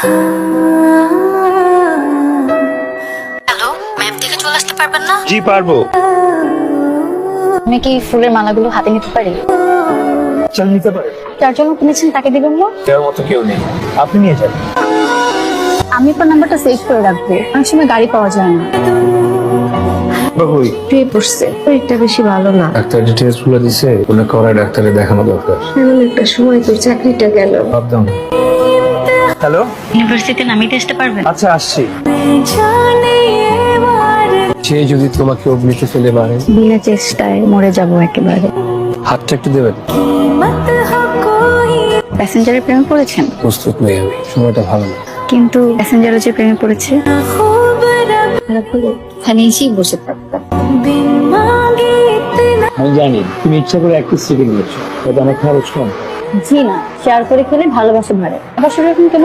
Hello, ma'am থেকে চলে আসতে পারবেন না? জি পারবো। আমি কি ফুলের মালাগুলো হাতে নিতে পারি? চল নিতে পারে। যার জন্য কিনেছেন তাকে দিবেন না? দেওয়ার মতো কেউ নেই, আপনি নিয়ে যান। আমি আপনার নাম্বারটা সেভ করে রাখবো, অনেক সময় গাড়ি পাওয়া যায় না। বাবুই শুয়ে পড়ছে, শরীরটা বেশি ভালো না। ডাক্তার ডিটেলস গুলো দিছে, কোনো করার ডাক্তারে দেখানো দরকার। এমন একটা সময় তোর চাকরিটা গেল। ভাবতাম। হ্যালো, ইউনিভার্সিটিতে নামিয়ে আসতে পারবেন? আচ্ছা আসছি। সে যদি তোমাকে অগ্নিতে ফেলে মারে, বিনা চেষ্টায় মরে যাব একেবারে। হাতটা একটু দেবেন। প্যাসেঞ্জারের প্রেমে পড়েছেন? প্রস্তুত নেই আমি, সময়টা ভালো না। কিন্তু প্যাসেঞ্জারও যে প্রেমে পড়েছে। এখানে এসেই বসে থাকতাম। আমি জানি তুমি ইচ্ছা করে এক পিস চিকেন নিয়েছো, এটা আমার খরচ কম। জি না, শেয়ার করে খেলে ভালোবাসা বাড়ে। আবার সেরকম কেন?